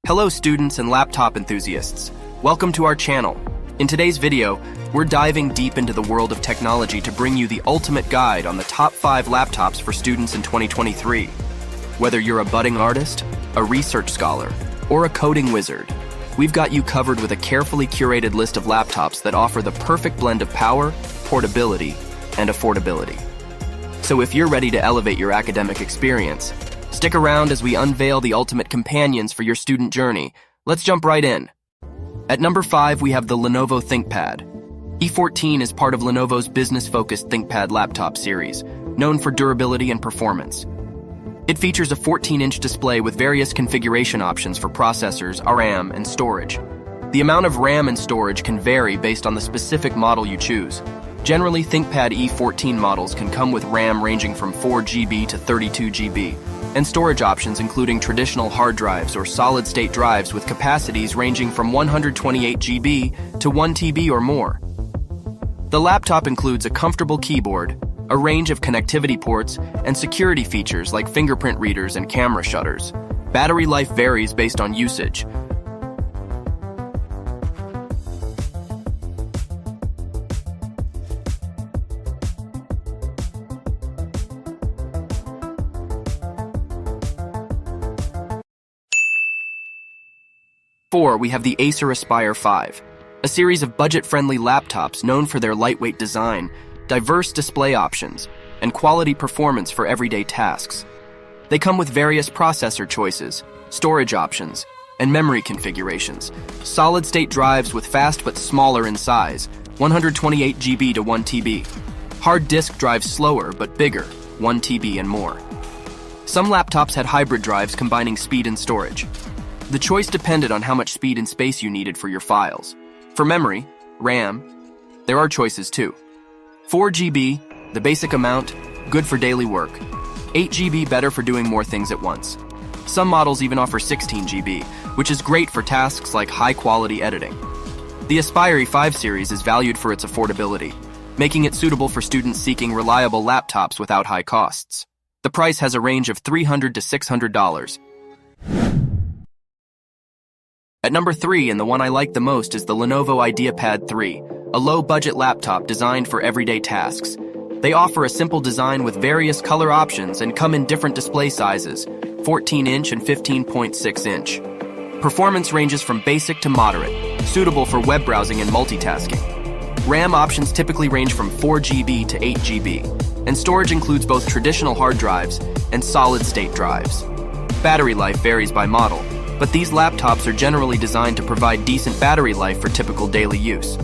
Hello students and laptop enthusiasts. Welcome to our channel. In today's video, we're diving deep into the world of technology to bring you the ultimate guide on the top 5 laptops for students in 2023. Whether you're a budding artist, a research scholar, or a coding wizard, we've got you covered with a carefully curated list of laptops that offer the perfect blend of power, portability, and affordability. So if you're ready to elevate your academic experience, stick around as we unveil the ultimate companions for your student journey. Let's jump right in. At number 5, we have the Lenovo ThinkPad. E14 is part of Lenovo's business-focused ThinkPad laptop series, known for durability and performance. It features a 14-inch display with various configuration options for processors, RAM, and storage. The amount of RAM and storage can vary based on the specific model you choose. Generally, ThinkPad E14 models can come with RAM ranging from 4 GB to 32 GB, and storage options including traditional hard drives or solid-state drives with capacities ranging from 128 GB to 1 TB or more. The laptop includes a comfortable keyboard, a range of connectivity ports, and security features like fingerprint readers and camera shutters. Battery life varies based on usage. We have the Acer Aspire 5, a series of budget-friendly laptops known for their lightweight design, diverse display options, and quality performance for everyday tasks. They come with various processor choices, storage options, and memory configurations. Solid-state drives with fast but smaller in size, 128 GB to 1 TB. Hard disk drives slower but bigger, 1 TB and more. Some laptops had hybrid drives combining speed and storage. The choice depended on how much speed and space you needed for your files. For memory, RAM, there are choices too. 4 GB, the basic amount, good for daily work. 8 GB better for doing more things at once. Some models even offer 16 GB, which is great for tasks like high-quality editing. The Aspire E5 series is valued for its affordability, making it suitable for students seeking reliable laptops without high costs. The price has a range of $300 to $600. At number 3, and the one I like the most, is the Lenovo IdeaPad 3, a low-budget laptop designed for everyday tasks. They offer a simple design with various color options and come in different display sizes, 14-inch and 15.6-inch. Performance ranges from basic to moderate, suitable for web browsing and multitasking. RAM options typically range from 4 GB to 8 GB, and storage includes both traditional hard drives and solid-state drives. Battery life varies by model, but these laptops are generally designed to provide decent battery life for typical daily use.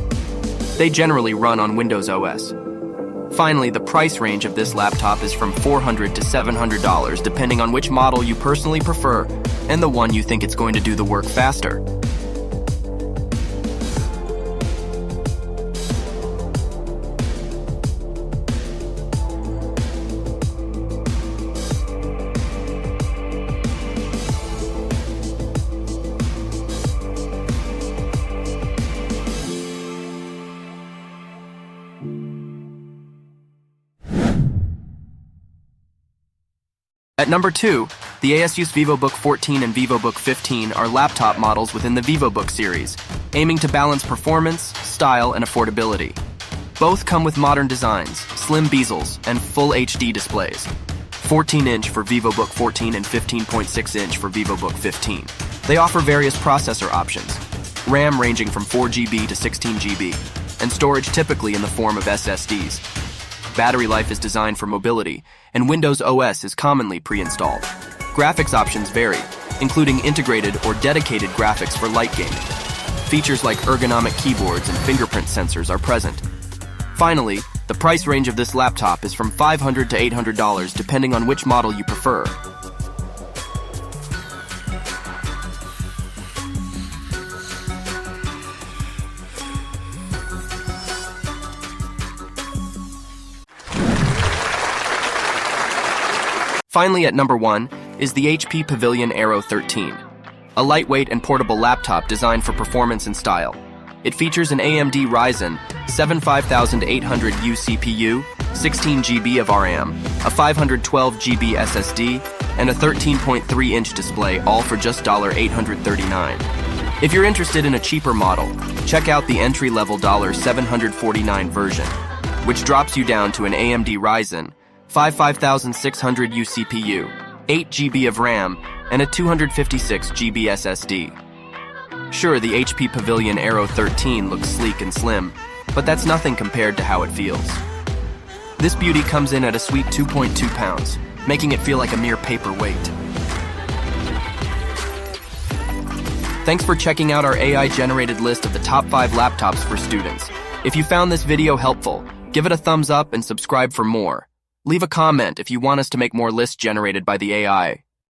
They generally run on Windows OS. Finally, the price range of this laptop is from $400 to $700, depending on which model you personally prefer and the one you think it's going to do the work faster. At number 2, the ASUS VivoBook 14 and VivoBook 15 are laptop models within the VivoBook series, aiming to balance performance, style, and affordability. Both come with modern designs, slim bezels, and full HD displays. 14-inch for VivoBook 14 and 15.6-inch for VivoBook 15. They offer various processor options, RAM ranging from 4 GB to 16 GB, and storage typically in the form of SSDs. Battery life is designed for mobility, and Windows OS is commonly pre-installed. Graphics options vary, including integrated or dedicated graphics for light gaming. Features like ergonomic keyboards and fingerprint sensors are present. Finally, the price range of this laptop is from $500 to $800, depending on which model you prefer. Finally, at number 1 is the HP Pavilion Aero 13, a lightweight and portable laptop designed for performance and style. It features an AMD Ryzen 7 5800U CPU, 16 GB of RAM, a 512 GB SSD, and a 13.3-inch display, all for just $839. If you're interested in a cheaper model, check out the entry-level $749 version, which drops you down to an AMD Ryzen 5600U CPU, 8 GB of RAM, and a 256 GB SSD. Sure, the HP Pavilion Aero 13 looks sleek and slim, but that's nothing compared to how it feels. This beauty comes in at a sweet 2.2 pounds, making it feel like a mere paperweight. Thanks for checking out our AI-generated list of the top 5 laptops for students. If you found this video helpful, give it a thumbs up and subscribe for more. Leave a comment if you want us to make more lists generated by the AI.